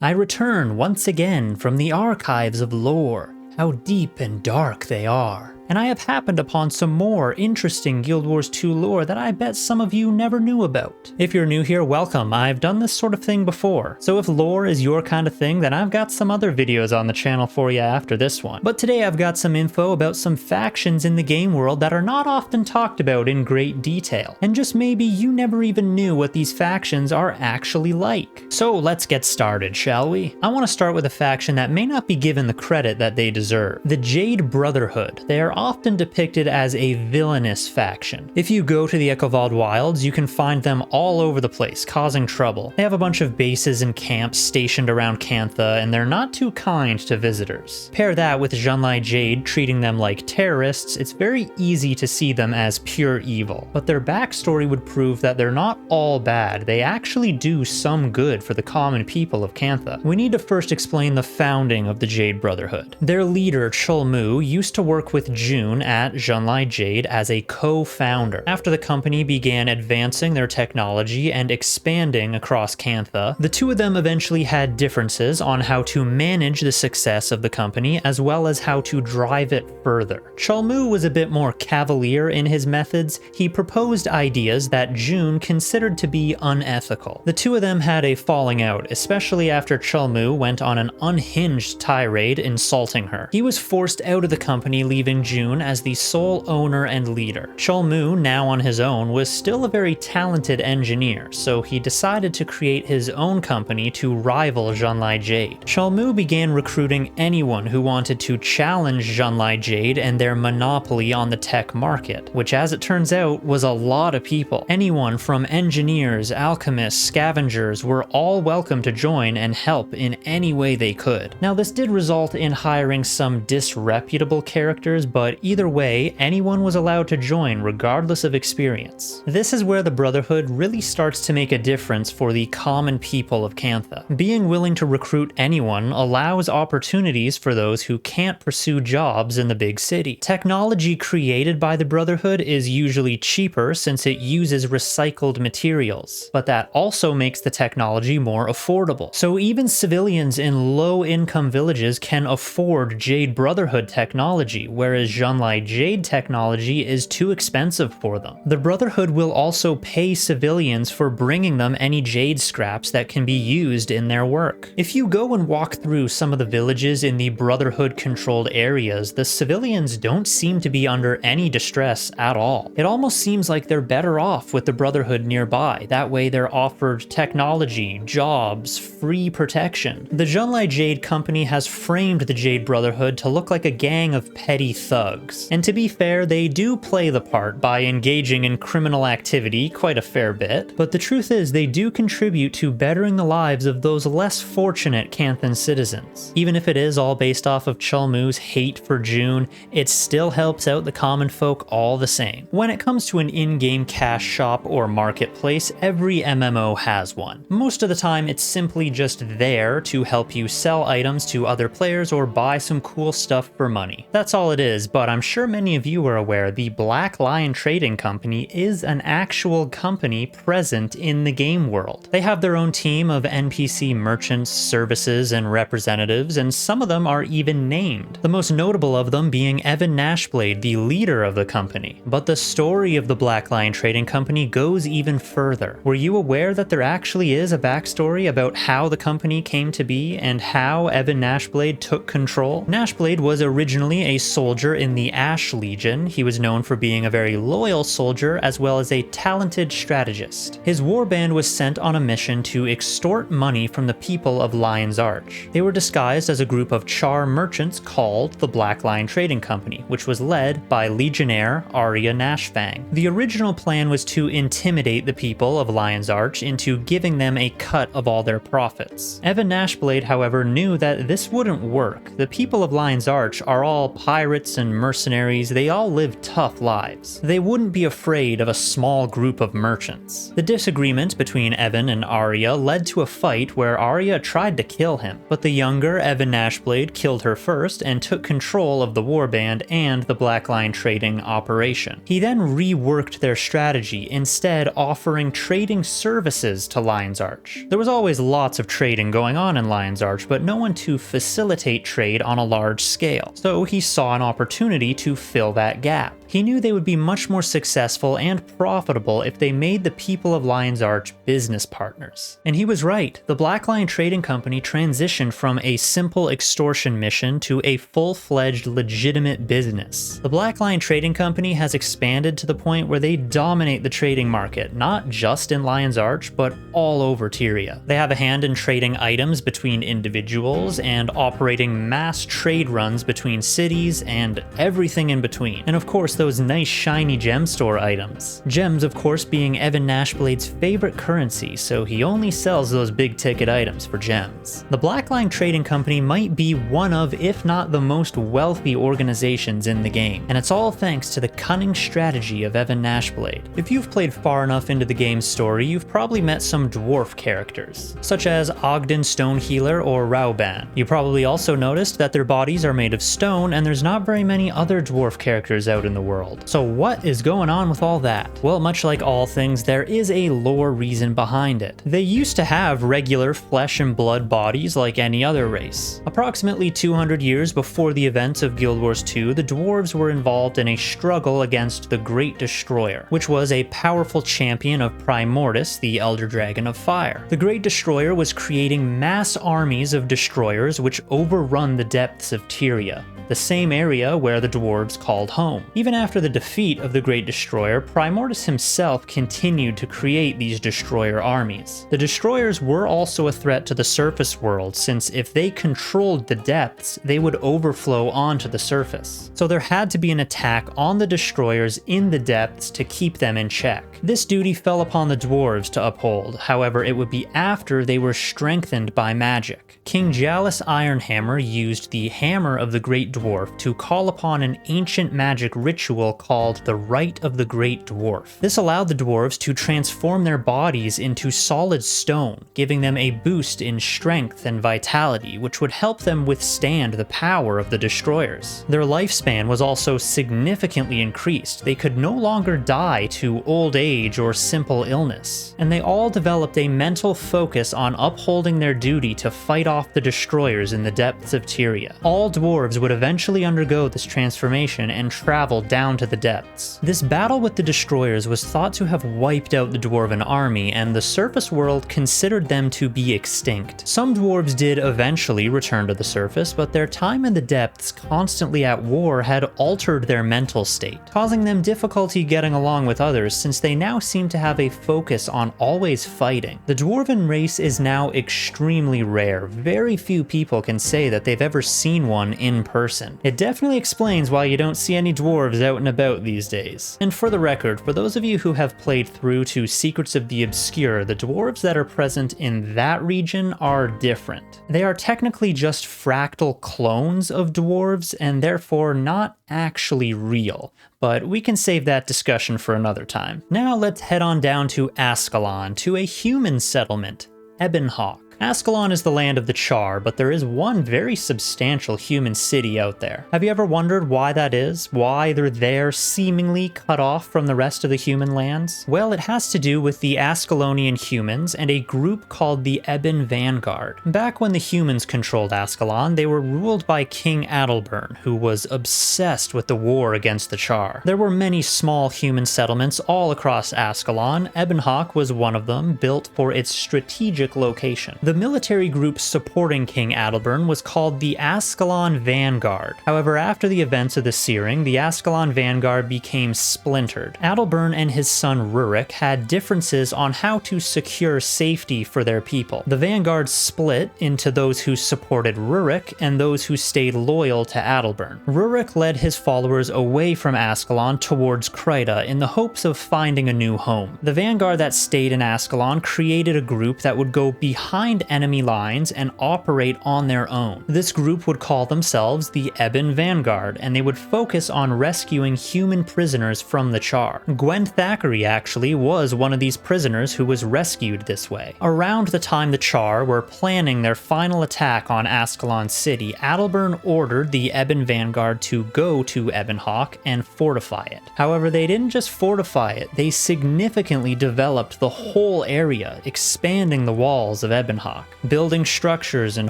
I return once again from the archives of lore. How deep and dark they are. And I have happened upon some more interesting Guild Wars 2 lore that I bet some of you never knew about. If you're new here, welcome. I've done this sort of thing before. So if lore is your kind of thing, then I've got some other videos on the channel for you after this one. But today I've got some info about some factions in the game world that are not often talked about in great detail. And just maybe you never even knew what these factions are actually like. So let's get started, shall we? I want to start with a faction that may not be given the credit that they deserve. The Jade Brotherhood. They are often depicted as a villainous faction. If you go to the Echovald Wilds, you can find them all over the place, causing trouble. They have a bunch of bases and camps stationed around Cantha, and they're not too kind to visitors. Pair that with Junlai Jade treating them like terrorists, it's very easy to see them as pure evil. But their backstory would prove that they're not all bad, they actually do some good for the common people of Cantha. We need to first explain the founding of the Jade Brotherhood. Their leader, Chulmu, used to work with June at Junlai Jade as a co-founder. After the company began advancing their technology and expanding across Cantha, the two of them eventually had differences on how to manage the success of the company as well as how to drive it further. Chulmu was a bit more cavalier in his methods. He proposed ideas that June considered to be unethical. The two of them had a falling out, especially after Chulmu went on an unhinged tirade insulting her. He was forced out of the company, leaving June as the sole owner and leader. Chulmu, now on his own, was still a very talented engineer, so he decided to create his own company to rival Junlai Jade. Chulmu began recruiting anyone who wanted to challenge Junlai Jade and their monopoly on the tech market, which as it turns out was a lot of people. Anyone from engineers, alchemists, scavengers were all welcome to join and help in any way they could. Now this did result in hiring some disreputable characters, but either way, anyone was allowed to join regardless of experience. This is where the Brotherhood really starts to make a difference for the common people of Cantha. Being willing to recruit anyone allows opportunities for those who can't pursue jobs in the big city. Technology created by the Brotherhood is usually cheaper since it uses recycled materials, but that also makes the technology more affordable. So even civilians in low-income villages can afford Jade Brotherhood technology, whereas Junlai Jade technology is too expensive for them. The Brotherhood will also pay civilians for bringing them any jade scraps that can be used in their work. If you go and walk through some of the villages in the Brotherhood-controlled areas, the civilians don't seem to be under any distress at all. It almost seems like they're better off with the Brotherhood nearby. That way they're offered technology, jobs, free protection. The Junlai Jade company has framed the Jade Brotherhood to look like a gang of petty thugs. And to be fair, they do play the part by engaging in criminal activity quite a fair bit, but the truth is they do contribute to bettering the lives of those less fortunate Canthan citizens. Even if it is all based off of Chulmu's hate for June, it still helps out the common folk all the same. When it comes to an in-game cash shop or marketplace, every MMO has one. Most of the time it's simply just there to help you sell items to other players or buy some cool stuff for money. That's all it is, but I'm sure many of you are aware the Black Lion Trading Company is an actual company present in the game world. They have their own team of NPC merchants, services, and representatives, and some of them are even named. The most notable of them being Evan Nashblade, the leader of the company. But the story of the Black Lion Trading Company goes even further. Were you aware that there actually is a backstory about how the company came to be and how Evan Nashblade took control? Nashblade was originally a soldier in the Ash Legion. He was known for being a very loyal soldier as well as a talented strategist. His warband was sent on a mission to extort money from the people of Lion's Arch. They were disguised as a group of Char merchants called the Black Lion Trading Company, which was led by Legionnaire Arya Nashfang. The original plan was to intimidate the people of Lion's Arch into giving them a cut of all their profits. Evan Nashblade, however, knew that this wouldn't work. The people of Lion's Arch are all pirates and and mercenaries, they all lived tough lives. They wouldn't be afraid of a small group of merchants. The disagreement between Evan and Arya led to a fight where Arya tried to kill him, but the younger Evan Nashblade killed her first and took control of the warband and the Blackline trading operation. He then reworked their strategy, instead offering trading services to Lion's Arch. There was always lots of trading going on in Lion's Arch, but no one to facilitate trade on a large scale, so he saw an opportunity to fill that gap. He knew they would be much more successful and profitable if they made the people of Lion's Arch business partners. And he was right. The Blackline Trading Company transitioned from a simple extortion mission to a full-fledged legitimate business. The Blackline Trading Company has expanded to the point where they dominate the trading market, not just in Lion's Arch, but all over Tyria. They have a hand in trading items between individuals and operating mass trade runs between cities and everything in between. And of course, those nice shiny gem store items. Gems, of course, being Evan Nashblade's favorite currency, so he only sells those big ticket items for gems. The Blackline Trading Company might be one of, if not the most wealthy organizations in the game, and it's all thanks to the cunning strategy of Evan Nashblade. If you've played far enough into the game's story, you've probably met some dwarf characters, such as Ogden Stonehealer or Rauban. You probably also noticed that their bodies are made of stone, and there's not very many other dwarf characters out in the world. So what is going on with all that? Well, much like all things, there is a lore reason behind it. They used to have regular flesh and blood bodies like any other race. Approximately 200 years before the events of Guild Wars 2, the dwarves were involved in a struggle against the Great Destroyer, which was a powerful champion of Primordius, the Elder Dragon of Fire. The Great Destroyer was creating mass armies of destroyers which overrun the depths of Tyria, the same area where the dwarves called home. Even after the defeat of the Great Destroyer, Primordius himself continued to create these destroyer armies. The destroyers were also a threat to the surface world, since if they controlled the depths, they would overflow onto the surface. So there had to be an attack on the destroyers in the depths to keep them in check. This duty fell upon the dwarves to uphold, however it would be after they were strengthened by magic. King Jalus Ironhammer used the Hammer of the Great Dwarf to call upon an ancient magic ritual called the Rite of the Great Dwarf. This allowed the dwarves to transform their bodies into solid stone, giving them a boost in strength and vitality, which would help them withstand the power of the destroyers. Their lifespan was also significantly increased. They could no longer die to old age or simple illness, and they all developed a mental focus on upholding their duty to fight off the destroyers in the depths of Tyria. All dwarves would eventually undergo this transformation and travel down to the depths. This battle with the destroyers was thought to have wiped out the dwarven army, and the surface world considered them to be extinct. Some dwarves did eventually return to the surface, but their time in the depths constantly at war had altered their mental state, causing them difficulty getting along with others since they now seem to have a focus on always fighting. The dwarven race is now extremely rare. Very few people can say that they've ever seen one in person. It definitely explains why you don't see any dwarves out and about these days. And for the record, for those of you who have played through to Secrets of the Obscure, the dwarves that are present in that region are different. They are technically just fractal clones of dwarves and therefore not actually real, but we can save that discussion for another time. Now let's head on down to Ascalon, to a human settlement, Ebonhawke. Ascalon is the land of the Char, but there is one very substantial human city out there. Have you ever wondered why that is? Why they're there, seemingly cut off from the rest of the human lands? Well, it has to do with the Ascalonian humans and a group called the Ebon Vanguard. Back when the humans controlled Ascalon, they were ruled by King Adalbern, who was obsessed with the war against the Char. There were many small human settlements all across Ascalon. Ebonhawke was one of them, built for its strategic location. The military group supporting King Adalbern was called the Ascalon Vanguard. However, after the events of the Searing, the Ascalon Vanguard became splintered. Adalbern and his son Rurik had differences on how to secure safety for their people. The Vanguard split into those who supported Rurik and those who stayed loyal to Adalbern. Rurik led his followers away from Ascalon towards Kryta in the hopes of finding a new home. The Vanguard that stayed in Ascalon created a group that would go behind behind enemy lines and operate on their own. This group would call themselves the Ebon Vanguard, and they would focus on rescuing human prisoners from the Charr. Gwen Thackeray actually was one of these prisoners who was rescued this way. Around the time the Charr were planning their final attack on Ascalon City, Adalbern ordered the Ebon Vanguard to go to Ebonhawke and fortify it. However, they didn't just fortify it, they significantly developed the whole area, expanding the walls of Ebonhawke, building structures and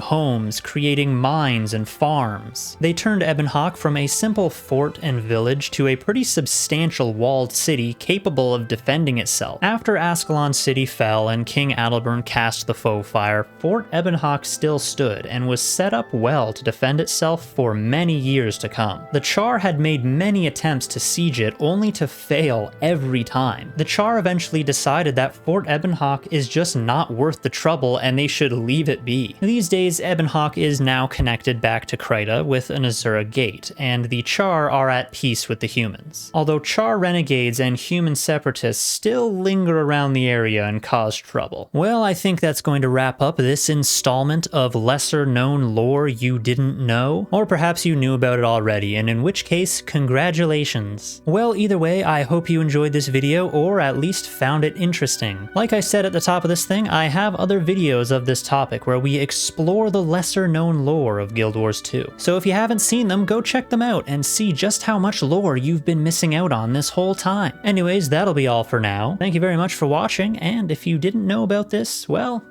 homes, creating mines and farms. They turned Ebonhawke from a simple fort and village to a pretty substantial walled city capable of defending itself. After Ascalon City fell and King Adalbern cast the foe fire, Fort Ebonhawke still stood and was set up well to defend itself for many years to come. The Charr had made many attempts to siege it, only to fail every time. The Charr eventually decided that Fort Ebonhawke is just not worth the trouble and they should leave it be. These days, Ebonhawke is now connected back to Kryta with an Azura gate, and the Charr are at peace with the humans. Although Charr renegades and human separatists still linger around the area and cause trouble. Well, I think that's going to wrap up this installment of lesser known lore you didn't know, or perhaps you knew about it already, and in which case, congratulations. Well, either way, I hope you enjoyed this video, or at least found it interesting. Like I said at the top of this thing, I have other videos of this topic where we explore the lesser known lore of Guild Wars 2. So if you haven't seen them, go check them out and see just how much lore you've been missing out on this whole time. Anyways, that'll be all for now. Thank you very much for watching, and if you didn't know about this, well,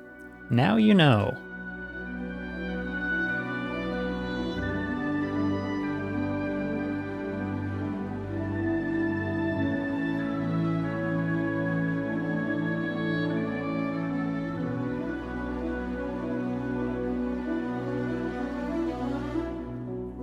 now you know.